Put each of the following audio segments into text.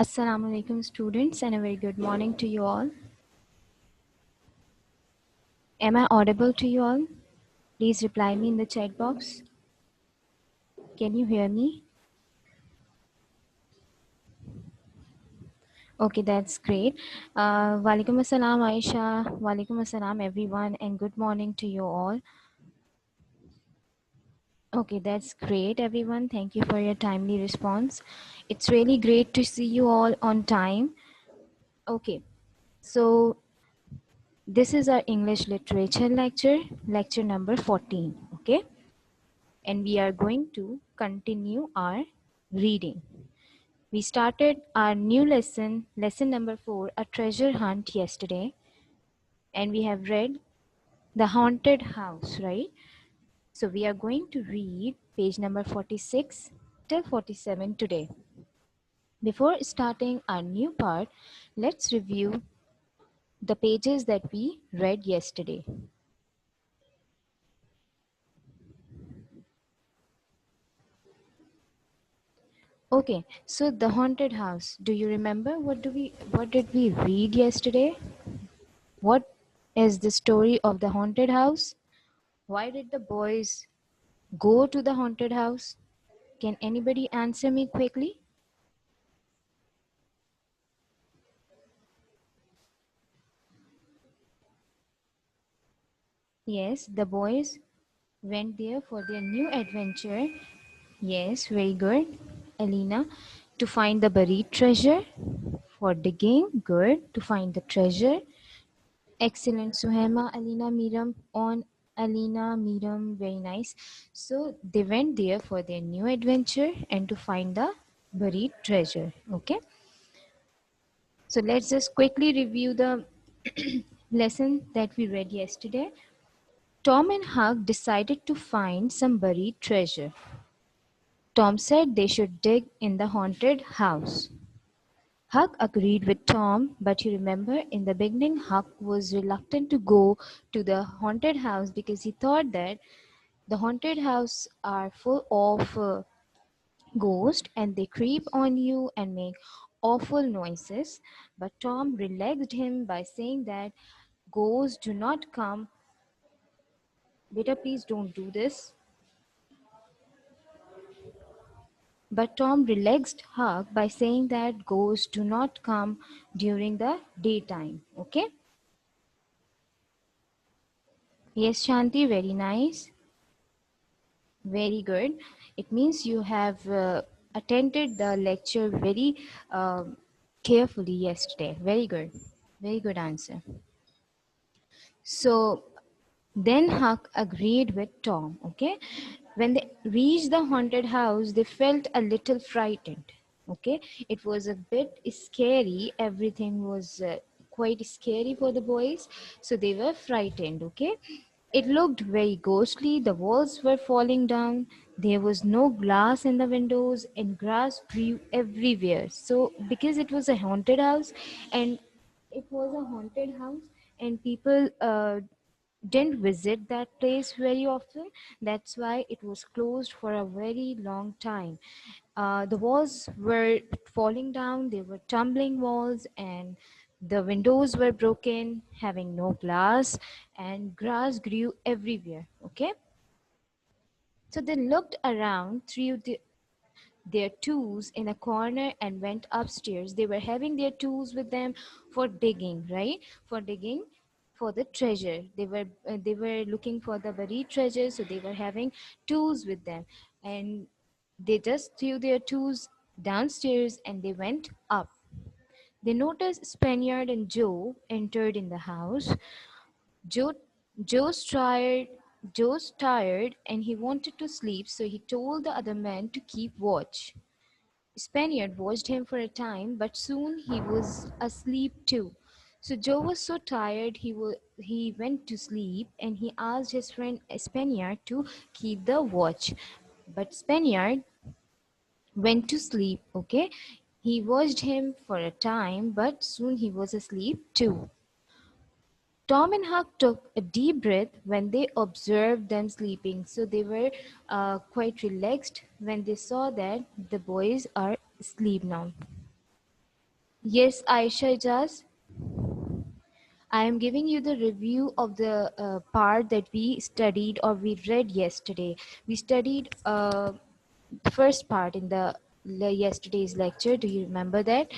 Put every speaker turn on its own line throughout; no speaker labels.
Assalamu alaikum students and a very good morning to you all. Am I audible to you all? Please reply me in the chat box. Can you hear me? Okay, that's great. Walaikum assalam Aisha, walaikum assalam everyone and good morning to you all. Okay, that's great everyone. Thank you for your timely response. It's really great to see you all on time. Okay, so this is our English literature lecture number 14. Okay. And we are going to continue our reading. We started our new lesson number 4, a treasure hunt yesterday, and we have read The Haunted House, right? So we are going to read page number 46 till 47 today. Before starting our new part, let's review the pages that we read yesterday. Okay, so The Haunted House. Do you remember what did we read yesterday? What is the story of the haunted house? Why did the boys go to the haunted house? Can anybody answer me quickly? Yes, the boys went there for their new adventure. Yes, very good. Alina, to find the buried treasure. For digging, good. To find the treasure. Excellent, Suhaima, Alina, Miram, on Alina, Miram, very nice. So they went there for their new adventure and to find the buried treasure. Okay. So let's just quickly review the lesson that we read yesterday. Tom and Huck decided to find some buried treasure. Tom said they should dig in the haunted house. Huck agreed with Tom, but you remember in the beginning, Huck was reluctant to go to the haunted house because he thought that the haunted house are full of ghosts and they creep on you and make awful noises. But Tom relaxed him by saying that ghosts do not come. Beta, please don't do this. But Tom relaxed Huck by saying that ghosts do not come during the daytime. Okay? Yes, Shanti, very nice. Very good. It means you have attended the lecture very carefully yesterday. Very good. Very good answer. So then Huck agreed with Tom. Okay. When they reached the haunted house, they felt a little frightened. Okay. It was a bit scary. Everything was quite scary for the boys. So they were frightened. Okay. It looked very ghostly. The walls were falling down. There was no glass in the windows, and grass grew everywhere. So, because it was a haunted house, and it was a haunted house, and people didn't visit that place very often. That's why it was closed for a very long time. The walls were falling down, they were tumbling walls, and the windows were broken, having no glass, and grass grew everywhere. Okay, so they looked around through their tools in a corner and went upstairs. They were having their tools with them for digging, right? For digging for the treasure. They were looking for the buried treasure, so they were having tools with them, and they just threw their tools downstairs and they went up. They noticed Spaniard and Joe entered in the house. Joe Joe's tired and he wanted to sleep, so he told the other man to keep watch. Spaniard watched him for a time, but soon he was asleep too. So Joe was so tired he went to sleep and he asked his friend Spaniard to keep the watch. But Spaniard went to sleep, okay? He watched him for a time, but soon he was asleep too. Tom and Huck took a deep breath when they observed them sleeping, so they were quite relaxed when they saw that the boys are asleep now. Yes, Aisha Ijaz. I am giving you the review of the part that we studied or we read yesterday. We studied the first part in the yesterday's lecture. Do you remember that?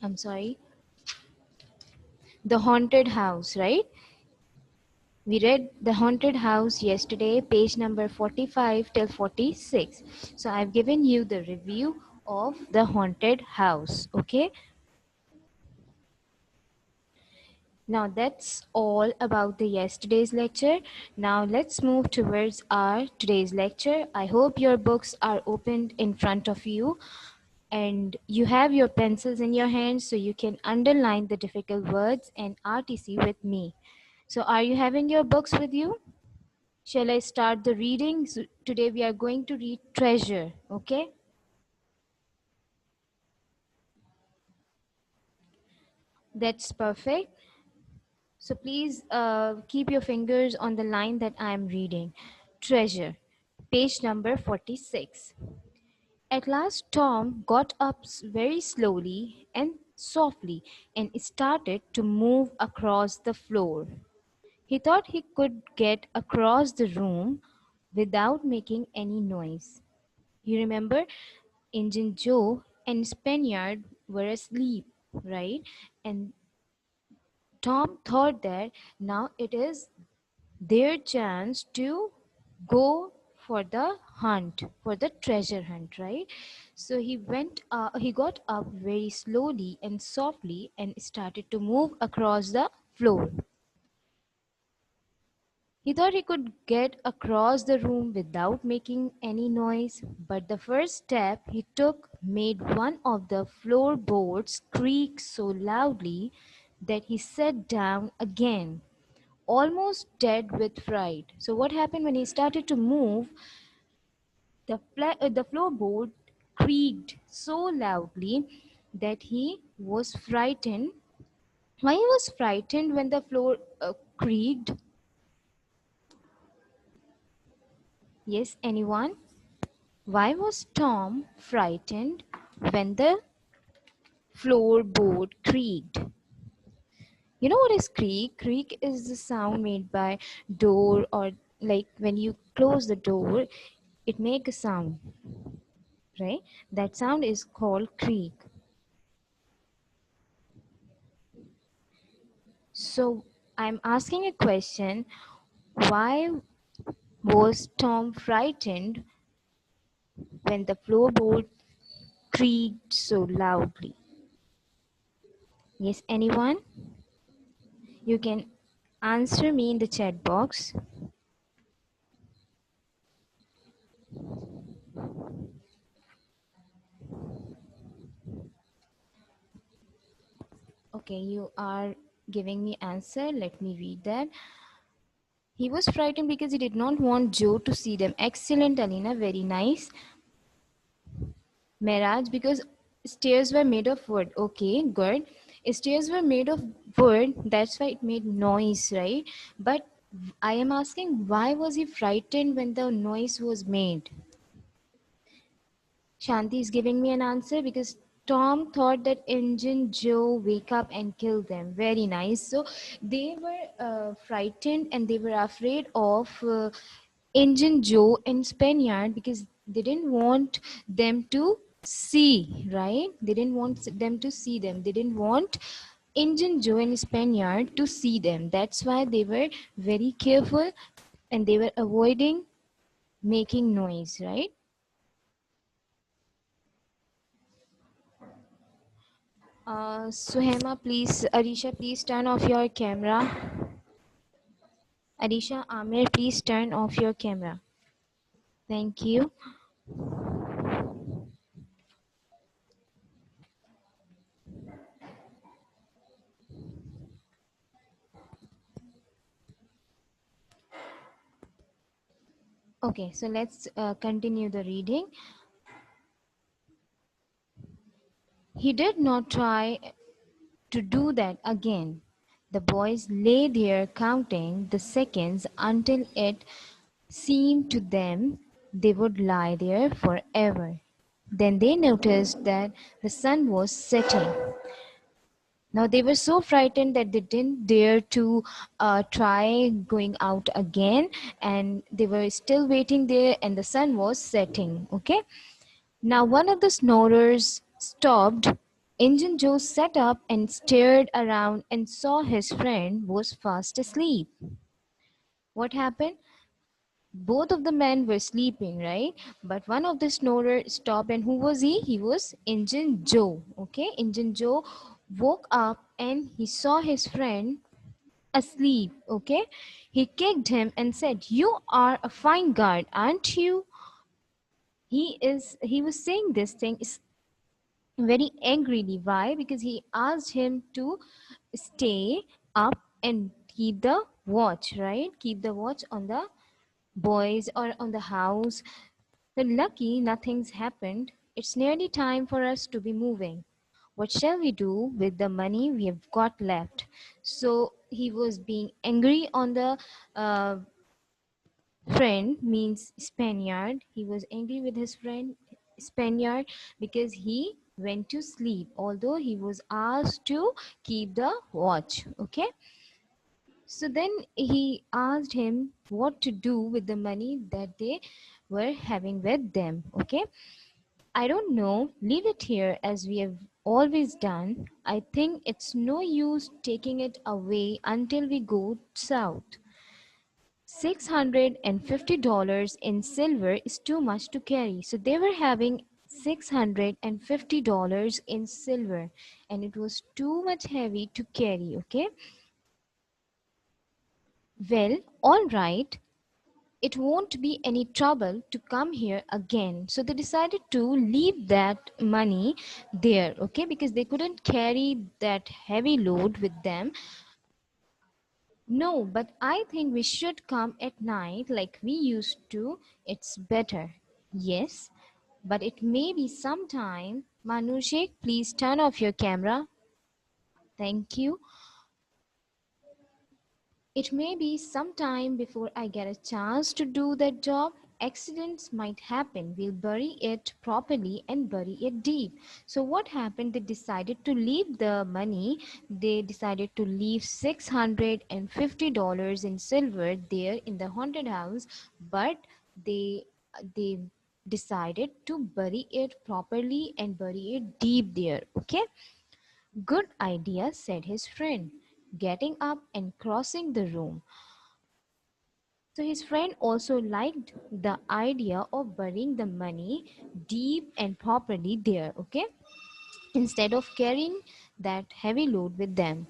I'm sorry. The haunted house, right? We read The Haunted House yesterday, page number 45 till 46. So I've given you the review of The Haunted House, okay? Now that's all about the yesterday's lecture. Now let's move towards our today's lecture. I hope your books are opened in front of you and you have your pencils in your hands so you can underline the difficult words and RTC with me. So are you having your books with you? Shall I start the reading? So today we are going to read Treasure, okay? That's perfect. So please keep your fingers on the line that I am reading. Treasure, page number 46. At last, Tom got up very slowly and softly and started to move across the floor. He thought he could get across the room without making any noise. You remember, Injun Joe and Spaniard were asleep, right? And Tom thought that now it is their chance to go for the hunt, for the treasure hunt, right? So he got up very slowly and softly and started to move across the floor. He thought he could get across the room without making any noise, but the first step he took made one of the floorboards creak so loudly that he sat down again, almost dead with fright. So, what happened when he started to move? The floorboard creaked so loudly that he was frightened. Why he was frightened when the floor creaked? Yes, anyone? Why was Tom frightened when the floorboard creaked? You know what is creak? Creak is the sound made by door, or like when you close the door, it make a sound, right? That sound is called creak. So I'm asking a question. Why was Tom frightened when the floorboard creaked so loudly? Yes, anyone? You can answer me in the chat box. Okay, you are giving me answer. Let me read that. He was frightened because he did not want Joe to see them. Excellent, Alina. Very nice. Mirage, because stairs were made of wood. Okay, good. Stairs were made of wood. That's why it made noise, right? But I am asking, why was he frightened when the noise was made? Shanti is giving me an answer because Tom thought that Injun Joe wake up and kill them. Very nice. So they were frightened and they were afraid of Injun Joe and Spaniard because they didn't want them to see, right? They didn't want them to see them. They didn't want Injun Joe and Spaniard to see them. That's why they were very careful and they were avoiding making noise, right? Suhema, please, Arisha, please turn off your camera. Arisha, Amir, please turn off your camera. Thank you. Okay, so let's continue the reading. He did not try to do that again. The boys lay there counting the seconds until it seemed to them they would lie there forever. Then they noticed that the sun was setting. Now they were so frightened that they didn't dare to try going out again, and they were still waiting there, and the sun was setting. Okay. Now one of the snorers stopped. Injun Joe sat up and stared around and saw his friend was fast asleep. What happened? Both of the men were sleeping, right? But one of the snorer stopped, and who was he? He was Injun Joe. Okay, Injun Joe woke up and he saw his friend asleep. Okay, he kicked him and said, "You are a fine guard, aren't you?" He was saying this thing very angrily. Why? Because he asked him to stay up and keep the watch, right? Keep the watch on the boys or on the house. But lucky nothing's happened. It's nearly time for us to be moving. What shall we do with the money we have got left? So he was being angry on the friend, means Spaniard. He was angry with his friend Spaniard because he went to sleep, although he was asked to keep the watch. Okay. So then he asked him what to do with the money that they were having with them. Okay. I don't know. Leave it here as we have always done. I think it's no use taking it away until we go south. $650 in silver is too much to carry. So they were having $650 in silver, and it was too much heavy to carry. Okay. Well, all right. It won't be any trouble to come here again. So they decided to leave that money there, okay, because they couldn't carry that heavy load with them. No, but I think we should come at night like we used to. It's better. Yes, but it may be sometime. Manushek, please turn off your camera. Thank you. It may be some time before I get a chance to do that job. Accidents might happen. We'll bury it properly and bury it deep. So, what happened? They decided to leave the money. They decided to leave $650 in silver there in the haunted house, but they decided to bury it properly and bury it deep there. Okay. Good idea, said his friend, getting up and crossing the room. So his friend also liked the idea of burying the money deep and properly there, okay? Instead of carrying that heavy load with them.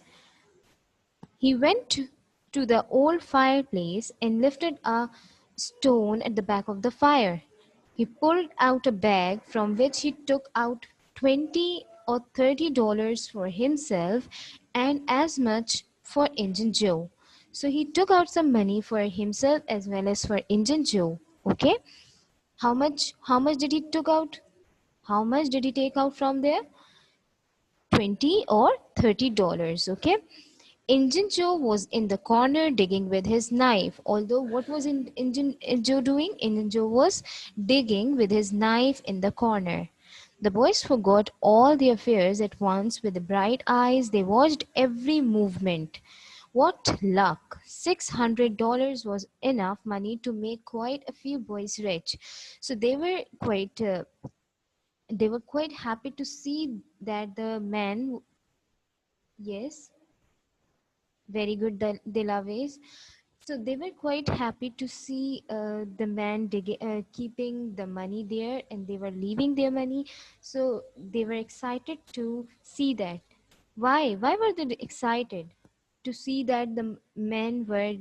He went to the old fireplace and lifted a stone at the back of the fire. He pulled out a bag from which he took out 20 or $30 for himself and as much for Injun Joe. So he took out some money for himself as well as for Injun Joe. Okay? How much did he took out? How much did he take out from there? 20 or $30. Okay? Injun Joe was in the corner digging with his knife. Although, what was Injun Joe doing? Injun Joe was digging with his knife in the corner. The boys forgot all their fears at once. With bright eyes, they watched every movement. What luck! $600 was enough money to make quite a few boys rich. So they were quite happy to see that the man. Yes. Very good, Delaways. So they were quite happy to see the man keeping the money there, and they were leaving their money. So they were excited to see that. Why? Why were they excited? To see that the men were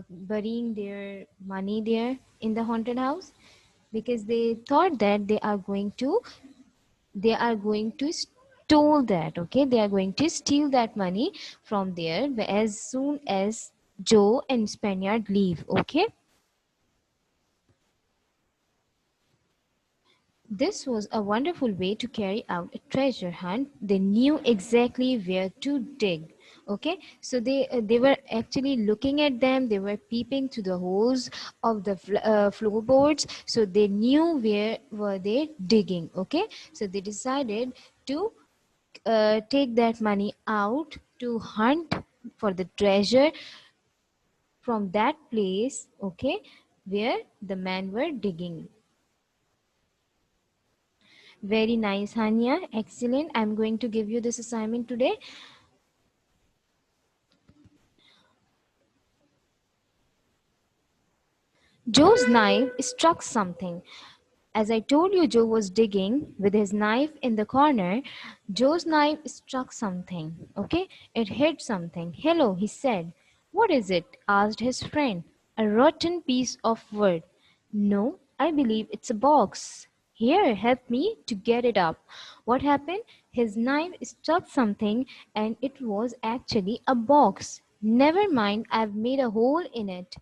burying their money there in the haunted house, because they thought that they are going to steal that. Okay, they are going to steal that money from there as soon as Joe and Spaniard leave. Okay, this was a wonderful way to carry out a treasure hunt. They knew exactly where to dig. Okay, so they were actually looking at them. They were peeping to the holes of the floorboards, so they knew where were they digging. Okay, so they decided to take that money out to hunt for the treasure from that place, okay, where the men were digging. Very nice, Hanya. Excellent. I'm going to give you this assignment today. Joe's knife struck something. As I told you, Joe was digging with his knife in the corner. Joe's knife struck something. Okay? It hit something. Hello, he said. What is it? Asked his friend. A rotten piece of wood. No, I believe it's a box. Here, help me to get it up. What happened? His knife struck something and it was actually a box. Never mind, I've made a hole in it.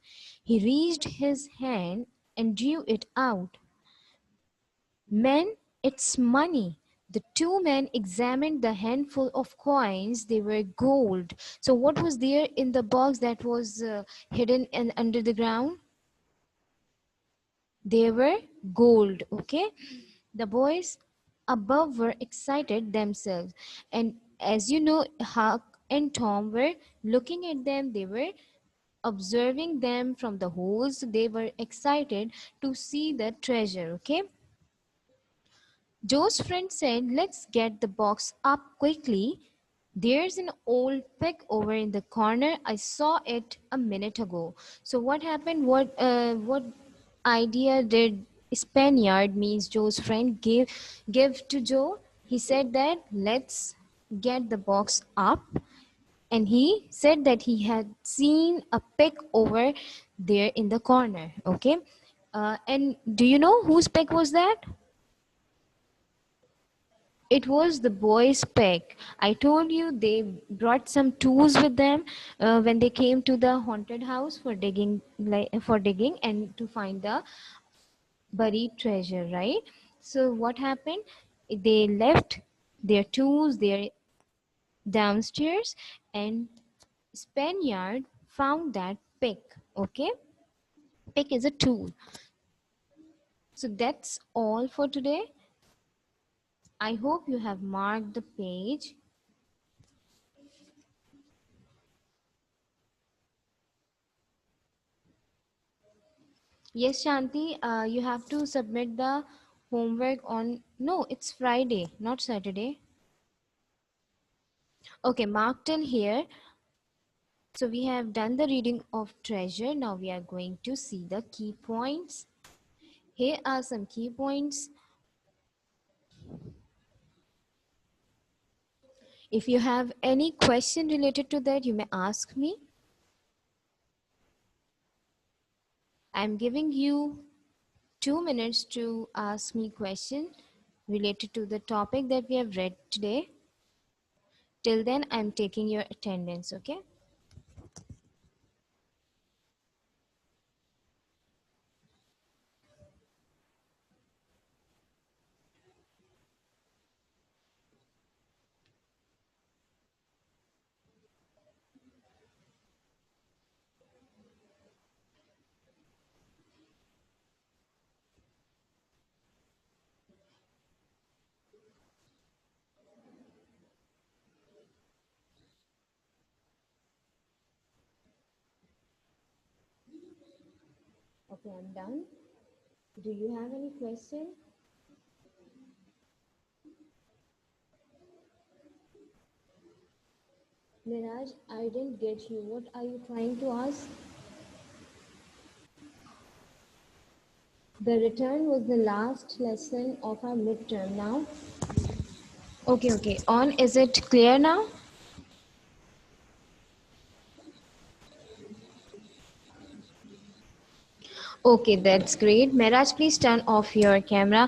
He reached his hand and drew it out. Men, it's money. The two men examined the handful of coins. They were gold. So, what was there in the box that was hidden under the ground? They were gold. Okay. The boys above were excited themselves. And as you know, Huck and Tom were looking at them. They were observing them from the holes. They were excited to see the treasure. Okay. Joe's friend said, let's get the box up quickly. There's an old pig over in the corner. I saw it a minute ago. So what happened? What idea did Spaniard, means Joe's friend, give to Joe? He said that let's get the box up, and he said that he had seen a pig over there in the corner. Okay, and do you know whose pig was that? It was the boys' pack. I told you they brought some tools with them when they came to the haunted house for digging, for digging and to find the buried treasure, right? So what happened? They left their tools there downstairs, and Spaniard found that pick. Okay, pick is a tool. So that's all for today. I hope you have marked the page. Yes, Shanti, you have to submit the homework on. No, it's Friday, not Saturday. Okay, mark till here. So we have done the reading of treasure. Now we are going to see the key points. Here are some key points. If you have any question related to that, you may ask me. I'm giving you 2 minutes to ask me question related to the topic that we have read today. Till then, I'm taking your attendance, okay? Okay, I'm done. Do you have any question? Miraj, I didn't get you. What are you trying to ask? The return was the last lesson of our midterm now. Okay, okay. On, is it clear now? Okay, that's great. Miraj, please turn off your camera.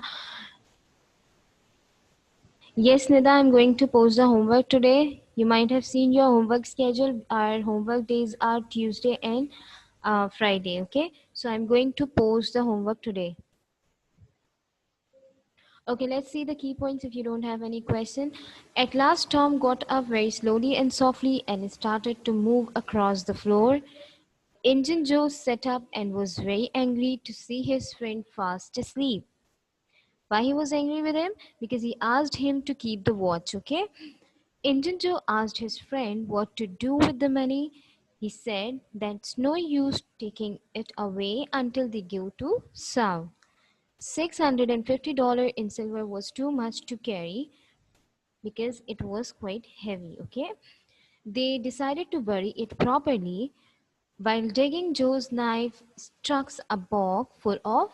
Yes, Nida, I'm going to post the homework today. You might have seen your homework schedule. Our homework days are Tuesday and Friday, okay? So I'm going to post the homework today. Okay, let's see the key points if you don't have any question. At last, Tom got up very slowly and softly and started to move across the floor. Injun Joe sat up and was very angry to see his friend fast asleep. Why he was angry with him? Because he asked him to keep the watch, okay? Injun Joe asked his friend what to do with the money. He said that's no use taking it away until they go to South. $650 in silver was too much to carry because it was quite heavy, okay? They decided to bury it properly. While digging, Joe's knife struck a box full of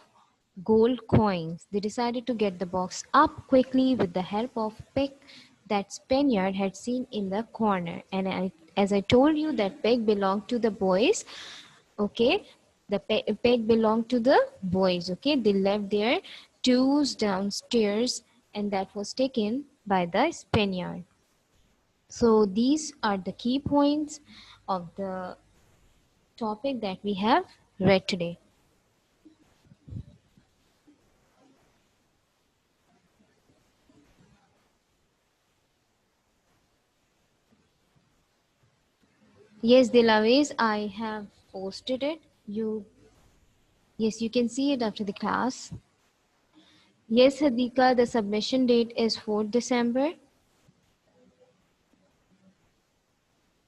gold coins. They decided to get the box up quickly with the help of a pick that Spaniard had seen in the corner. And as I told you, that peg belonged to the boys. Okay, the peg belonged to the boys. Okay, they left their tools downstairs, and that was taken by the Spaniard. So these are the key points of the topic that we have read today. Yes, Dilaves, I have posted it. Yes, you can see it after the class. Yes, Hadika, the submission date is 4th December,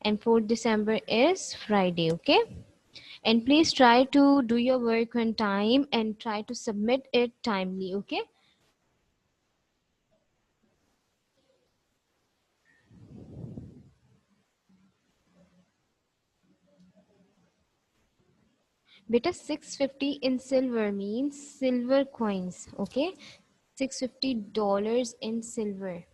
and 4th December is Friday, okay? And please try to do your work on time and try to submit it timely, okay? Beta 650 in silver means silver coins, okay? $650 in silver.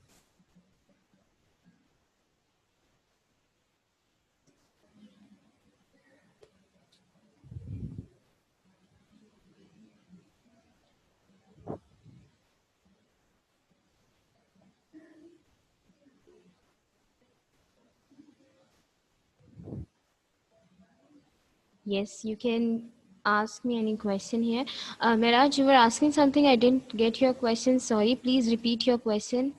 Yes, you can ask me any question here. Miraj, you were asking something. I didn't get your question. Sorry. Please repeat your question.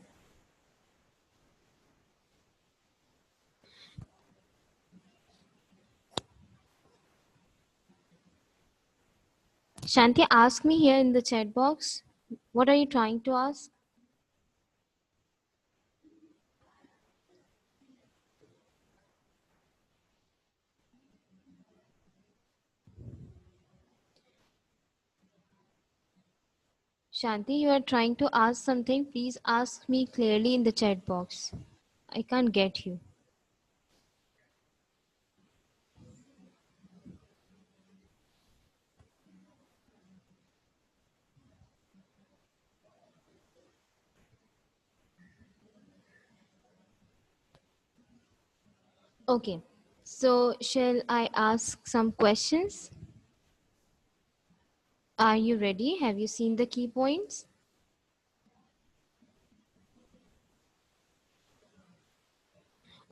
Shanti, ask me here in the chat box. What are you trying to ask? Shanti, you are trying to ask something. Please ask me clearly in the chat box. I can't get you. Okay. So, shall I ask some questions? Are you ready? Have you seen the key points?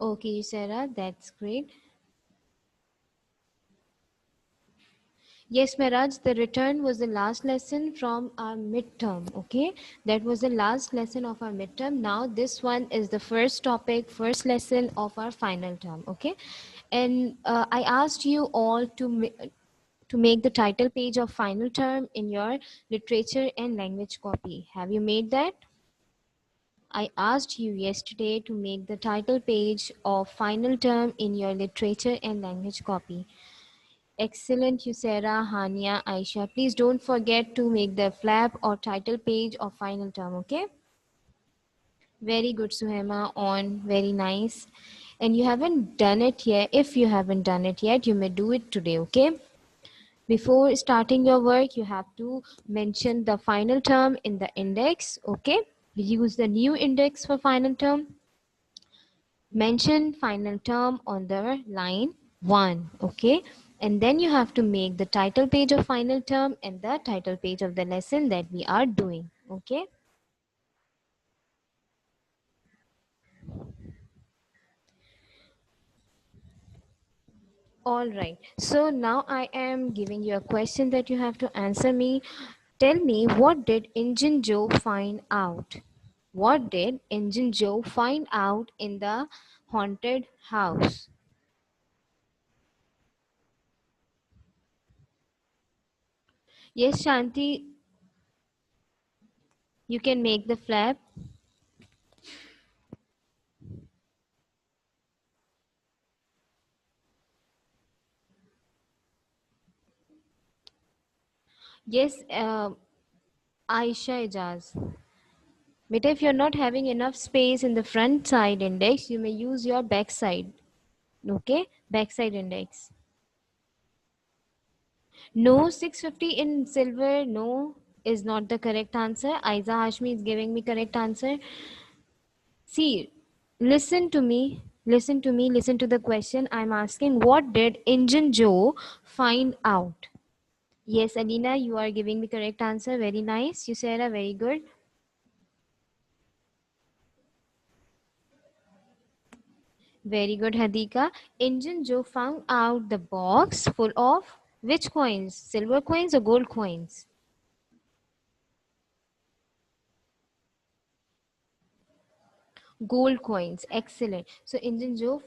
Okay, Sarah, that's great. Yes, Miraj, the return was the last lesson from our midterm. Okay, that was the last lesson of our midterm. Now, this one is the first topic, first lesson of our final term. Okay, and I asked you all to make the title page of final term in your literature and language copy. Have you made that? I asked you yesterday to make the title page of final term in your literature and language copy. Excellent, Yusera, Hania, Aisha. Please don't forget to make the flap or title page of final term, okay? Very good, Suhema, on. Very nice. And you haven't done it yet. If you haven't done it yet, you may do it today, okay? Before starting your work, you have to mention the final term in the index, okay? We use the new index for final term. Mention final term on the line 1, okay? And then you have to make the title page of final term and the title page of the lesson that we are doing, okay? All right. So now I am giving you a question that you have to answer me. Tell me, what did Injun Joe find out? What did Injun Joe find out in the haunted house? Yes, Shanti, you can make the flap. Yes, Aisha Ijaz. But if you're not having enough space in the front side index, you may use your back side. Okay, back side index. No, 650 in silver, no, is not the correct answer. Aiza Hashmi is giving me correct answer. See, listen to me, listen to me, listen to the question. I'm asking, what did Injun Joe find out? Yes, Alina, you are giving the correct answer. Very nice. You said a very good. Very good, Hadika. Injun Joe found out the box full of which coins? Silver coins or gold coins? Gold coins. Excellent. So Injun Joe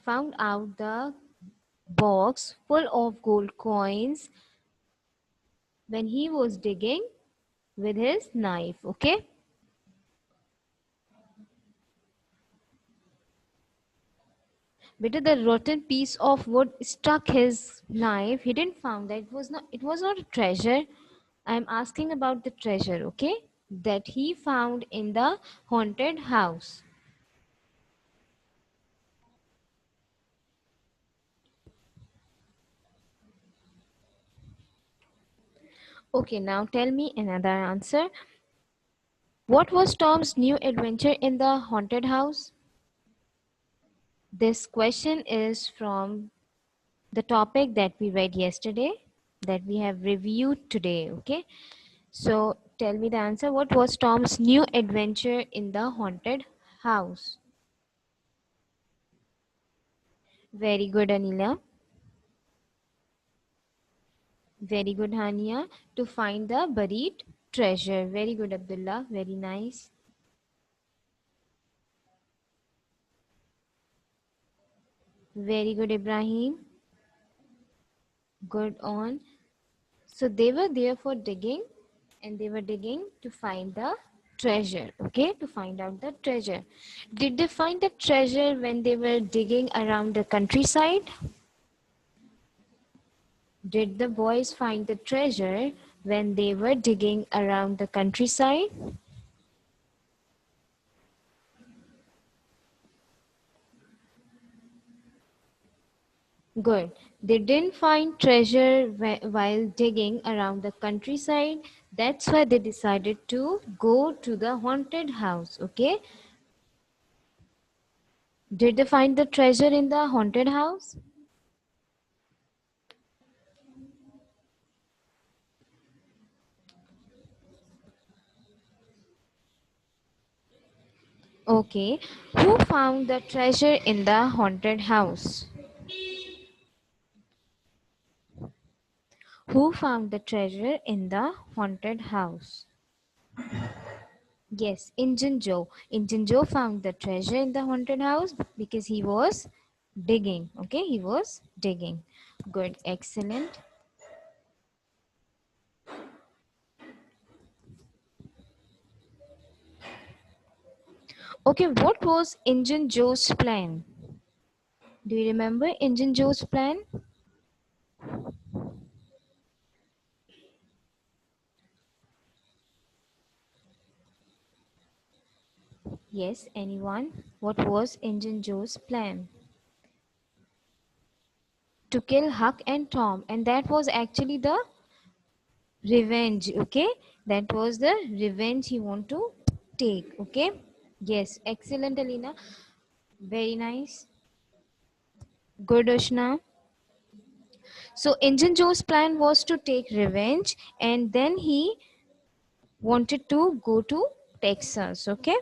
found out the box full of gold coins when he was digging with his knife. Okay. But the rotten piece of wood struck his knife. He didn't find that it was not a treasure. I'm asking about the treasure, okay? That he found in the haunted house. Okay, now tell me another answer. What was Tom's new adventure in the haunted house? This question is from the topic that we read yesterday, that we have reviewed today, okay? So tell me the answer. What was Tom's new adventure in the haunted house? Very good, Anila. Very good, Hania. To find the buried treasure. Very good, Abdullah. Very nice. Very good, Ibrahim. Good on. So they were there for digging, and they were digging to find the treasure. Okay, to find out the treasure. Did they find the treasure when they were digging around the countryside? Did the boys find the treasure when they were digging around the countryside? Good. They didn't find treasure while digging around the countryside. That's why they decided to go to the haunted house. Okay. Did they find the treasure in the haunted house? Okay. Who found the treasure in the haunted house? Who found the treasure in the haunted house? Yes, Injun Joe. Injun Joe found the treasure in the haunted house because he was digging. Okay, he was digging. Good, excellent. Okay, what was Injun Joe's plan? Do you remember Injun Joe's plan? Yes, anyone? What was Injun Joe's plan? To kill Huck and Tom, and that was actually the revenge. Okay, that was the revenge he want to take. Okay, yes, excellent, Alina. Very nice. Good, Ushna. So Injun Joe's plan was to take revenge, and then he wanted to go to Texas. Okay.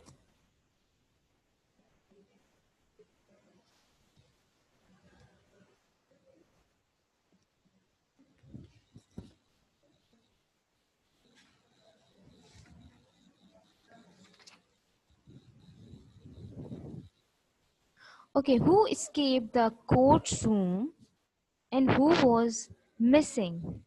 Okay, who escaped the courtroom and who was missing?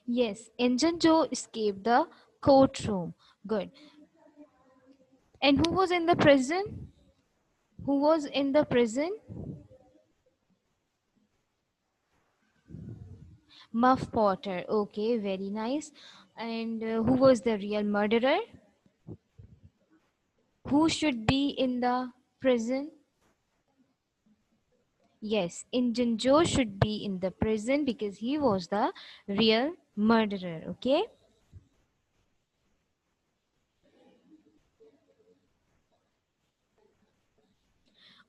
Yes, Injun Joe escaped the courtroom. Good. And who was in the prison? Who was in the prison? Muff Potter. Okay, very nice. And who was the real murderer? Who should be in the prison? Yes, Injun Joe should be in the prison because he was the real murderer. Okay.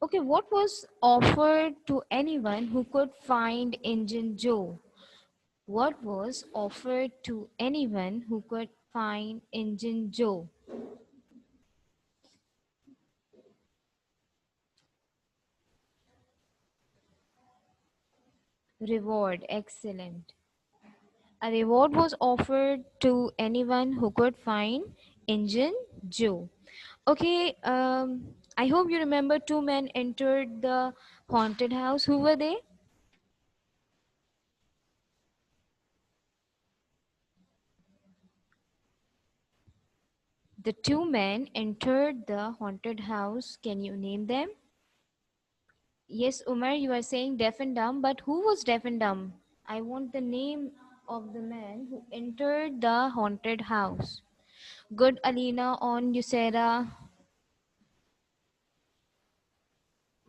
Okay, what was offered to anyone who could find Injun Joe? What was offered to anyone who could find Injun Joe? Reward. Excellent. A reward was offered to anyone who could find Injun Joe. Okay, I hope you remember two men entered the haunted house. Who were they? The two men entered the haunted house. Can you name them? Yes, Umar, you are saying deaf and dumb, but who was deaf and dumb? I want the name of the man who entered the haunted house. Good, Alina, on Yusera.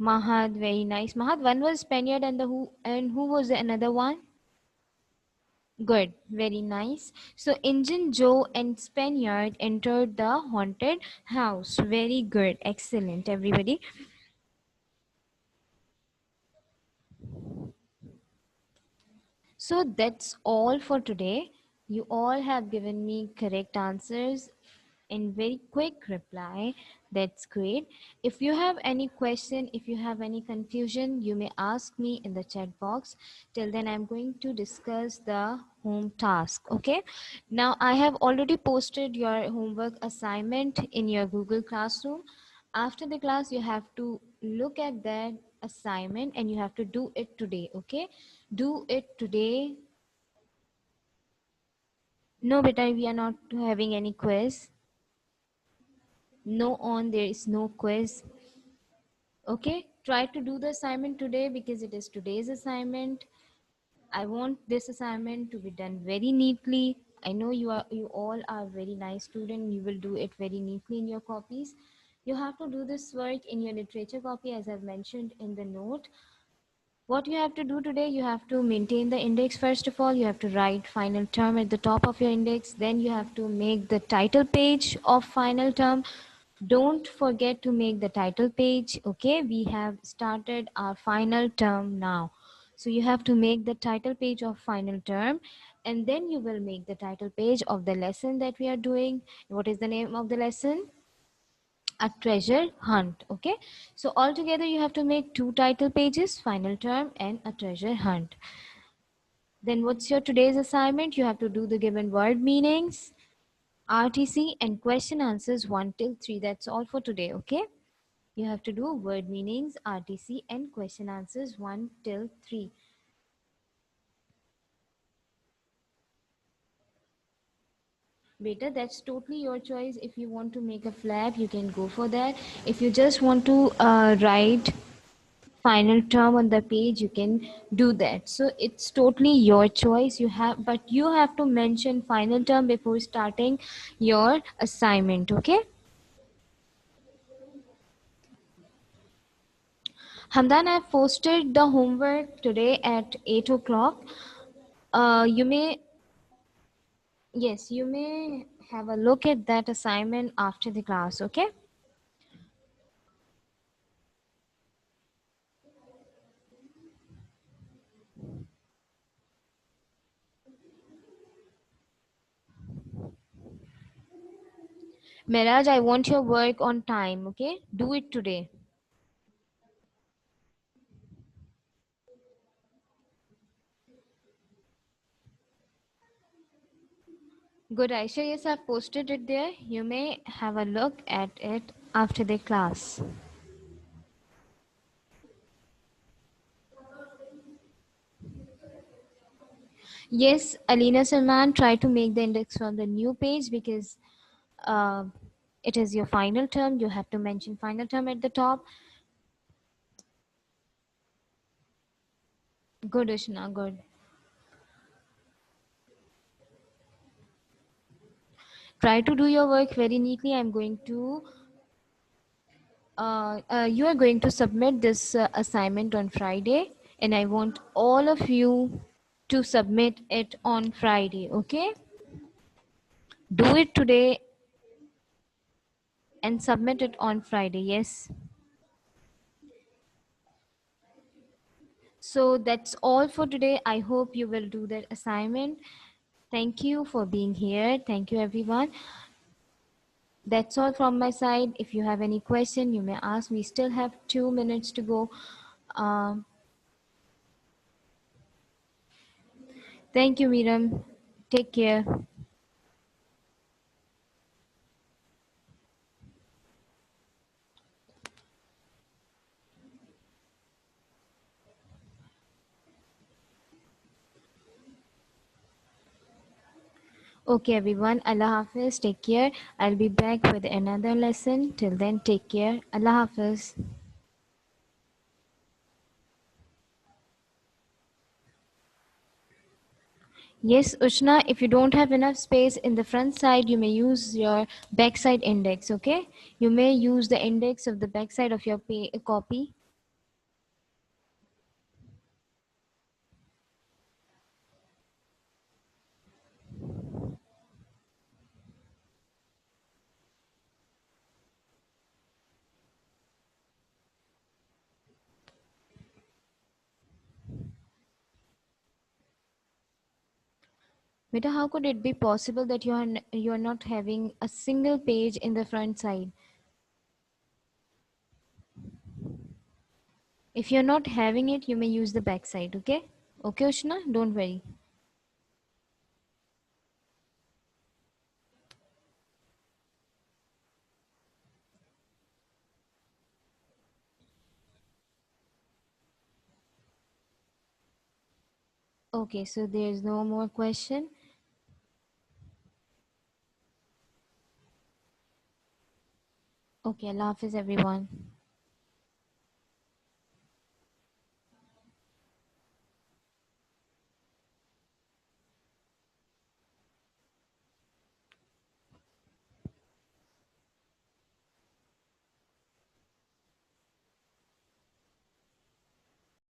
Mahad, very nice. Mahad, one was Spaniard and who was the another one? Good, very nice. So Injun Joe and Spaniard entered the haunted house. Very good, excellent, everybody. So that's all for today. You all have given me correct answers in very quick reply. That's great. If you have any question, if you have any confusion, you may ask me in the chat box. Till then, I'm going to discuss the home task. Okay. Now, I have already posted your homework assignment in your Google Classroom. After the class, you have to look at that assignment and you have to do it today. Okay. Do it today. No, beta, we are not having any quiz. No, on there is no quiz. Okay, try to do the assignment today because it is today's assignment. I want this assignment to be done very neatly. I know you all are very nice student. You will do it very neatly in your copies. You have to do this work in your literature copy as I've mentioned in the note. What you have to do today, you have to maintain the index. First of all, you have to write final term at the top of your index. Then you have to make the title page of final term. Don't forget to make the title page. Okay, we have started our final term now. So you have to make the title page of final term and then you will make the title page of the lesson that we are doing. What is the name of the lesson? A treasure hunt. Okay, so altogether you have to make two title pages, final term and a treasure hunt. Then what's your today's assignment? You have to do the given word meanings, RTC and question answers 1 till 3. That's all for today. Okay, you have to do word meanings, RTC and question answers 1 till 3. Beta, that's totally your choice. If you want to make a flap, you can go for that. If you just want to write final term on the page, you can do that. So it's totally your choice. You have, but you have to mention final term before starting your assignment. Okay, Hamdan, I've posted the homework today at 8 o'clock. You may, yes, you may have a look at that assignment after the class. Okay, Miraj, I want your work on time. Okay, do it today. Good, Aisha. Yes, I've posted it there. You may have a look at it after the class. Yes, Alina Salman, try to make the index from the new page because uh, it is your final term. You have to mention final term at the top. Good, Ushna, good. Try to do your work very neatly. I'm going to, you are going to submit this assignment on Friday, and I want all of you to submit it on Friday, okay? Do it today and submit it on Friday, yes? So that's all for today. I hope you will do that assignment. Thank you for being here. Thank you, everyone. That's all from my side. If you have any question, you may ask. We still have 2 minutes to go. Um, thank you, Miram. Take care. Okay, everyone. Allah Hafiz. Take care. I'll be back with another lesson. Till then, take care. Allah Hafiz. Yes, Ushna, if you don't have enough space in the front side, you may use your backside index, okay? You may use the index of the backside of your copy. Meta, how could it be possible that you are not having a single page in the front side? If you're not having it, you may use the backside, okay? Okay, Ushna, don't worry. Okay, so there's no more question. Okay, Allah Hafiz, everyone.